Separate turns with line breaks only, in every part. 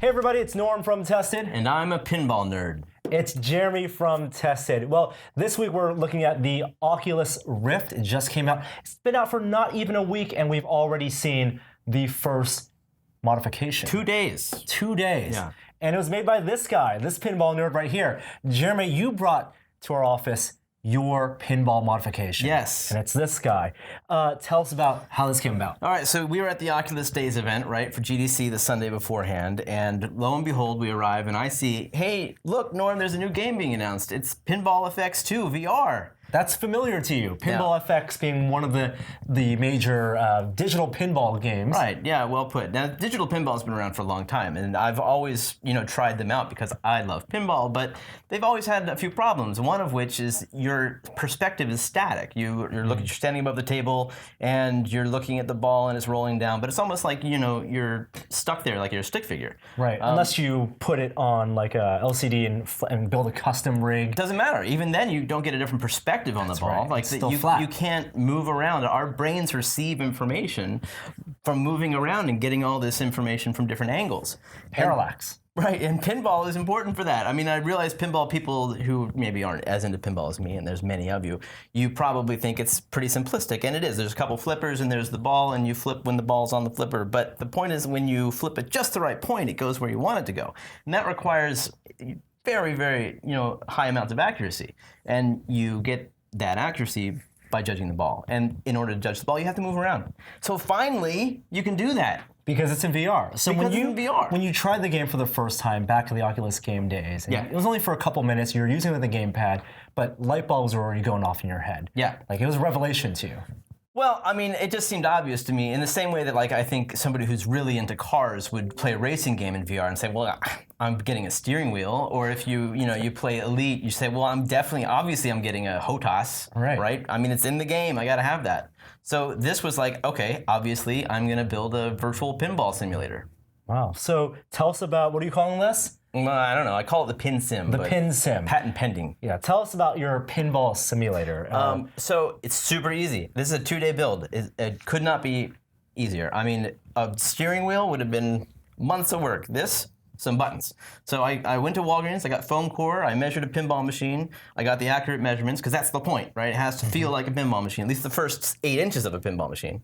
Hey everybody, it's Norm from Tested.
And I'm a pinball nerd.
It's Jeremy from Tested. Well, this week we're looking at the Oculus Rift. It just came out. It's been out for not even a week, and we've already seen the first modification.
2 days.
2 days.
Yeah.
And it was made by this guy, this pinball nerd right here. Jeremy, you brought to our office your pinball modification.
Yes.
And it's this guy. Tell us about how this came about.
All right, so we were at the Oculus Days event, right, for GDC the Sunday beforehand, and lo and behold, we arrive and I see, hey, look, Norm, there's a new game being announced. It's Pinball FX 2 VR.
That's familiar to you. Pinball FX being one of the major digital pinball games.
Right, yeah, well put. Now, digital pinball's been around for a long time, and I've always, tried them out because I love pinball, but they've always had a few problems, one of which is your perspective is static. You're standing above the table, and you're looking at the ball, and it's rolling down, but it's almost like, you're stuck there like you're a stick figure.
Right, unless you put it on like a LCD and build a custom rig.
Doesn't matter. Even then, you don't get a different perspective on the ball.
Right.
Like
it's still flat.
You can't move around. Our brains receive information from moving around and getting all this information from different angles.
Parallax.
Right, and pinball is important for that. I mean, I realize pinball people who maybe aren't as into pinball as me, and there's many of you, you probably think it's pretty simplistic, and it is. There's a couple flippers, and there's the ball, and you flip when the ball's on the flipper. But the point is, when you flip at just the right point, it goes where you want it to go. And that requires very, very, high amounts of accuracy. And you get that accuracy by judging the ball. And in order to judge the ball, you have to move around. So finally, you can do that.
Because it's in VR. So
because it's in VR.
When you tried the game for the first time back to the Oculus Game Days,
Yeah.
it was only for a couple minutes, you were using it with a gamepad, but light bulbs were already going off in your head.
Yeah.
Like it was a revelation to you.
Well, I mean, it just seemed obvious to me in the same way that, I think somebody who's really into cars would play a racing game in VR and say, well, I'm getting a steering wheel. Or if you play Elite, you say, well, obviously I'm getting a HOTAS, right? I mean, it's in the game, I gotta have that. So this was like, okay, obviously I'm gonna build a virtual pinball simulator.
Wow. So tell us about, what are you calling this?
Well, I don't know. I call it the Pin Sim.
The Pin Sim.
Patent pending.
Yeah. Tell us about your pinball simulator.
So it's super easy. This is a 2-day build. It could not be easier. I mean, a steering wheel would have been months of work. This, some buttons. So I went to Walgreens, I got foam core, I measured a pinball machine, I got the accurate measurements, because that's the point, right? It has to feel like a pinball machine, at least the first 8 inches of a pinball machine.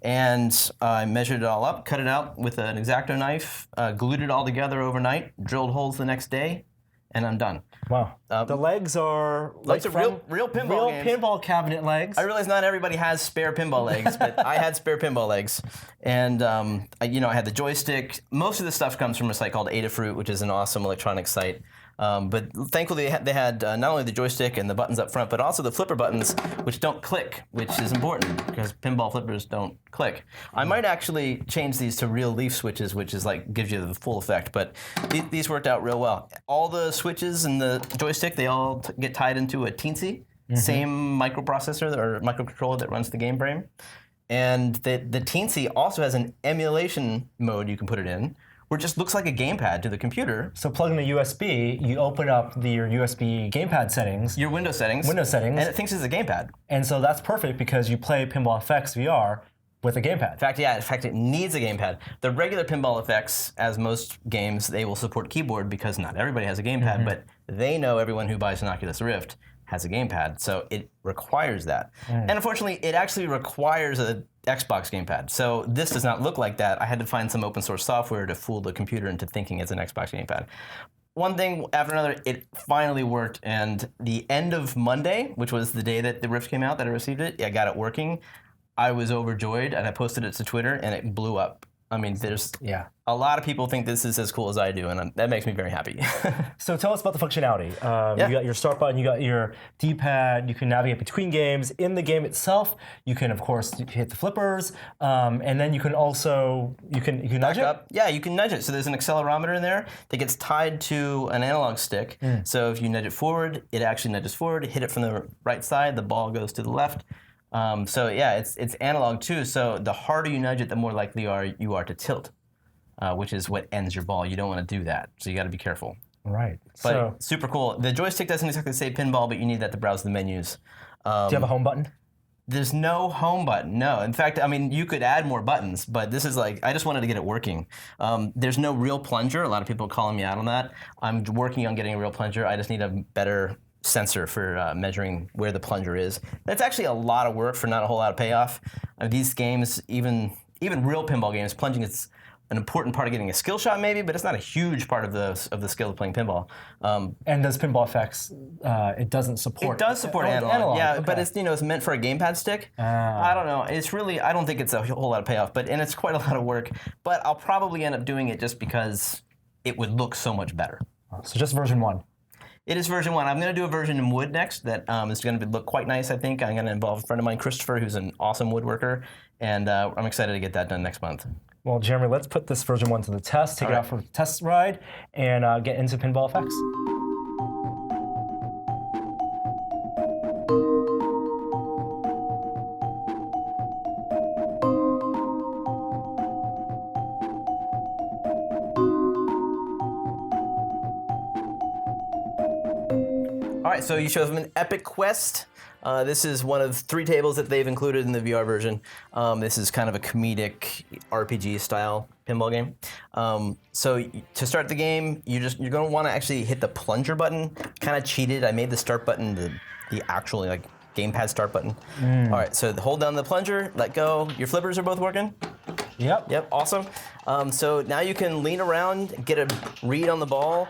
And I measured it all up, cut it out with an X-Acto knife, glued it all together overnight, drilled holes the next day, and I'm done.
Wow. The legs are
Legs are real pinball games.
Pinball cabinet legs.
I realize not everybody has spare pinball legs, but I had spare pinball legs. And I had the joystick. Most of the stuff comes from a site called Adafruit, which is an awesome electronic site. But thankfully they had not only the joystick and the buttons up front, but also the flipper buttons, which don't click, which is important because pinball flippers don't click. I might actually change these to real leaf switches, which is gives you the full effect. But these worked out real well. All the switches and the joystick, they all get tied into a Teensy, same microprocessor or microcontroller that runs the game frame. And the Teensy also has an emulation mode you can put it in, where it just looks like a gamepad to the computer.
So plug in a USB, you open up your USB gamepad settings.
Your Windows settings.
And
it thinks it's a gamepad.
And so that's perfect because you play Pinball FX VR with a gamepad.
In fact, it needs a gamepad. The regular Pinball FX, as most games, they will support keyboard because not everybody has a gamepad, but they know everyone who buys an Oculus Rift has a gamepad, so it requires that. And unfortunately, it actually requires a Xbox gamepad. So this does not look like that. I had to find some open source software to fool the computer into thinking it's an Xbox gamepad. One thing after another, it finally worked, and the end of Monday, which was the day that the Rift came out, that I received it, I got it working. I was overjoyed, and I posted it to Twitter, and it blew up. I mean, there's a lot of people think this is as cool as I do, and that makes me very happy.
So tell us about the functionality. You got your start button, you got your D-pad, you can navigate between games. In the game itself, you can, of course, hit the flippers, and then you can also, you can nudge it?
Yeah, you can nudge it. So there's an accelerometer in there that gets tied to an analog stick. So if you nudge it forward, it actually nudges forward. Hit it from the right side, the ball goes to the left. So yeah, it's analog too. So the harder you nudge it, the more likely you are to tilt, which is what ends your ball. You don't want to do that, so you got to be careful.
Right.
But super cool. The joystick doesn't exactly say pinball, but you need that to browse the menus.
Do you have a home button?
There's no home button. No. In fact, I mean, you could add more buttons, but this is like, I just wanted to get it working. There's no real plunger. A lot of people are calling me out on that. I'm working on getting a real plunger. I just need a better sensor for measuring where the plunger is. That's actually a lot of work for not a whole lot of payoff. These games, even real pinball games, plunging is an important part of getting a skill shot maybe, but it's not a huge part of the skill of playing pinball.
And does Pinball FX, it doesn't support?
It does support analog. Yeah, okay. But it's meant for a gamepad stick. I don't know. It's really, I don't think it's a whole lot of payoff, and it's quite a lot of work. But I'll probably end up doing it just because it would look so much better.
So just version 1.
It is version 1. I'm going to do a version in wood next that is going to look quite nice, I think. I'm going to involve a friend of mine, Christopher, who's an awesome woodworker, and I'm excited to get that done next month.
Well, Jeremy, let's put this version 1 to the test, take it out for a test ride, and get into Pinball FX.
All right, so you show them an Epic Quest. This is one of 3 tables that they've included in the VR version. This is kind of a comedic RPG-style pinball game. So to start the game, you're going to want to actually hit the plunger button. Kind of cheated. I made the start button the actual like gamepad start button. All right, so hold down the plunger, let go. Your flippers are both working?
Yep,
awesome. So now you can lean around, get a read on the ball.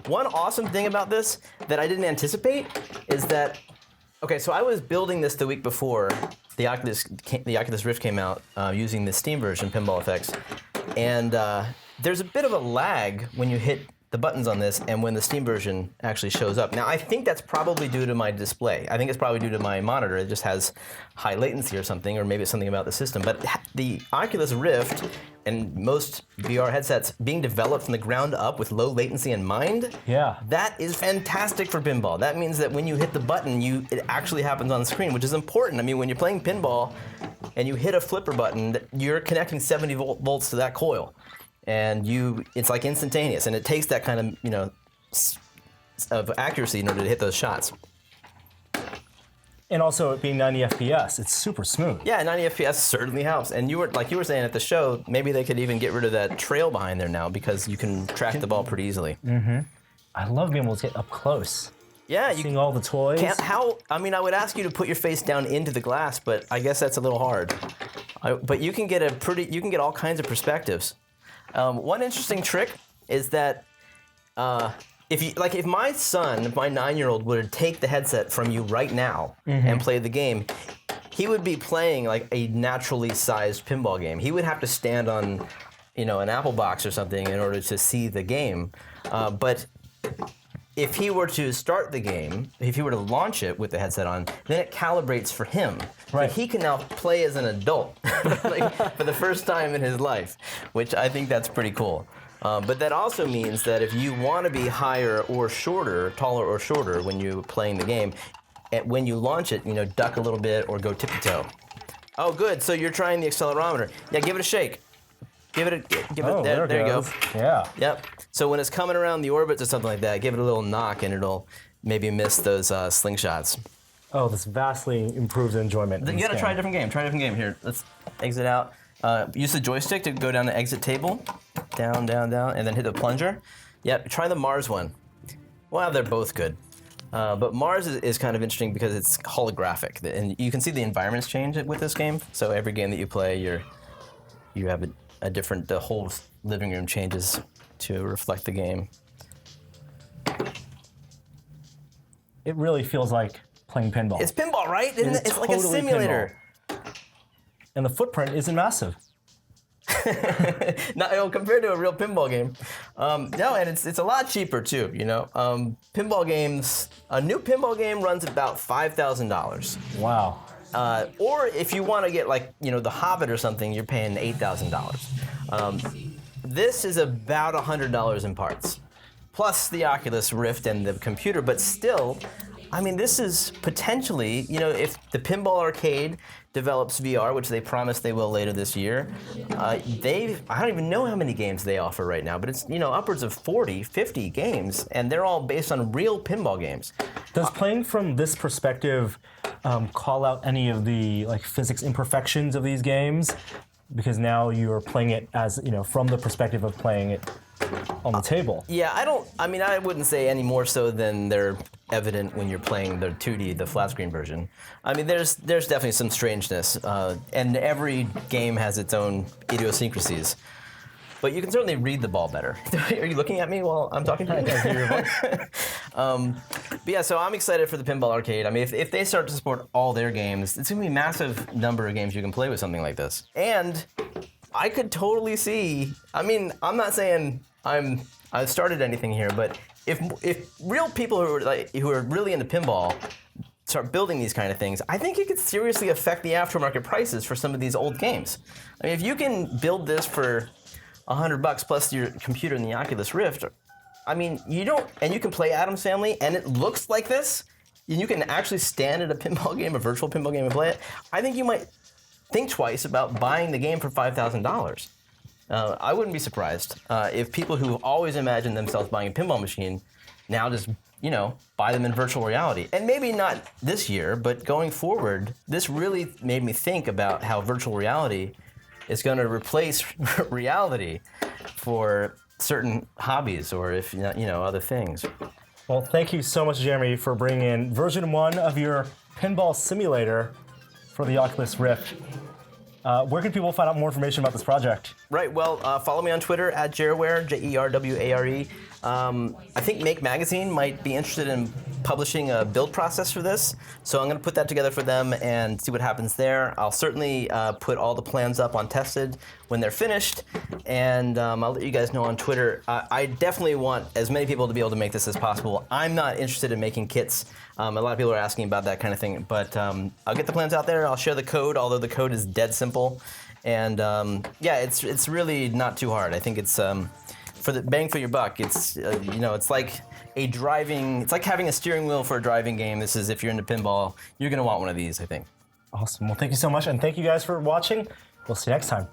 One awesome thing about this that I didn't anticipate is that, okay, so I was building this the week before the Oculus Rift came out using the Steam version, Pinball FX, and there's a bit of a lag when you hit the buttons on this and when the Steam version actually shows up. Now, I think that's probably due to my display. I think it's probably due to my monitor. It just has high latency or something, or maybe it's something about the system. But the Oculus Rift and most VR headsets being developed from the ground up with low latency in mind, that is fantastic for pinball. That means that when you hit the button, it actually happens on screen, which is important. I mean, when you're playing pinball and you hit a flipper button, you're connecting 70 volts to that coil. And it's like instantaneous, and it takes that kind of, of accuracy in order to hit those shots.
And also it being 90 FPS, it's super smooth.
Yeah, 90 FPS certainly helps. And you were saying at the show, maybe they could even get rid of that trail behind there now because you can track the ball pretty easily.
Mm-hmm. I love being able to get up close.
Yeah,
seeing all the toys.
I would ask you to put your face down into the glass, but I guess that's a little hard. But you can get all kinds of perspectives. One interesting trick is that if my son, my 9-year-old, would take the headset from you right now and play the game, he would be playing like a naturally sized pinball game. He would have to stand on, an Apple box or something in order to see the game. But if he were to start the game, if he were to launch it with the headset on, then it calibrates for him.
Right.
So he can now play as an adult for the first time in his life, which I think that's pretty cool. But that also means that if you want to be higher or shorter, taller or shorter when you're playing the game, when you launch it, duck a little bit or go tippy-toe. Oh, good. So you're trying the accelerometer. Yeah, give it a shake. There you go.
Yeah.
Yep. So when it's coming around the orbits or something like that, give it a little knock and it'll maybe miss those slingshots.
Oh, this vastly improves enjoyment.
You gotta try a different game. Here, let's exit out. Use the joystick to go down the exit table. Down, down, down, and then hit the plunger. Yep, try the Mars one. Well, they're both good. But Mars is kind of interesting because it's holographic. And you can see the environments change with this game. So every game that you play, you have a different, the whole living room changes to reflect the game.
It really feels like playing pinball.
It's pinball, right? It's like a simulator.
Pinball. And the footprint isn't massive.
Compared to a real pinball game. No, and it's a lot cheaper too, Pinball games, a new pinball game runs about $5,000.
Wow.
Or if you want to get The Hobbit or something, you're paying $8,000. This is about $100 in parts, plus the Oculus Rift and the computer. But still, this is potentially, if the Pinball Arcade develops VR, which they promised they will later this year. I don't even know how many games they offer right now, but it's upwards of 40, 50 games, and they're all based on real pinball games.
Does playing from this perspective call out any of the physics imperfections of these games? Because now you're playing it as from the perspective of playing it on the table.
Yeah, I wouldn't say any more so than they're evident when you're playing the 2D, the flat screen version. I mean, there's definitely some strangeness, and every game has its own idiosyncrasies. But you can certainly read the ball better. Are you looking at me while I'm talking to you? I hear your voice. But yeah, so I'm excited for the Pinball Arcade. I mean, if they start to support all their games, it's going to be a massive number of games you can play with something like this. And I could totally see, I mean, I'm not saying I've started anything here, but if real people who are really into pinball start building these kind of things, I think it could seriously affect the aftermarket prices for some of these old games. I mean, if you can build this for $100 plus your computer in the Oculus Rift, I mean, you can play Addams Family and it looks like this, and you can actually stand at a pinball game, a virtual pinball game, and play it. I think you might think twice about buying the game for $5,000. I wouldn't be surprised if people who always imagined themselves buying a pinball machine now just, buy them in virtual reality. And maybe not this year, but going forward, this really made me think about how virtual reality is going to replace reality for certain hobbies or other things.
Well, thank you so much, Jeremy, for bringing in version 1 of your pinball simulator for the Oculus Rift. Where can people find out more information about this project?
Right, well, follow me on Twitter at Jerware, Jerware. I think Make Magazine might be interested in publishing a build process for this, so I'm going to put that together for them and see what happens there. I'll certainly put all the plans up on Tested when they're finished, and I'll let you guys know on Twitter. I definitely want as many people to be able to make this as possible. I'm not interested in making kits. A lot of people are asking about that kind of thing, but I'll get the plans out there. I'll share the code, although the code is dead simple, and it's really not too hard. I think it's for the bang for your buck. It's it's like it's like having a steering wheel for a driving game. This is if you're into pinball, you're gonna want one of these, I think.
Awesome. Well, thank you so much, and thank you guys for watching. We'll see you next time.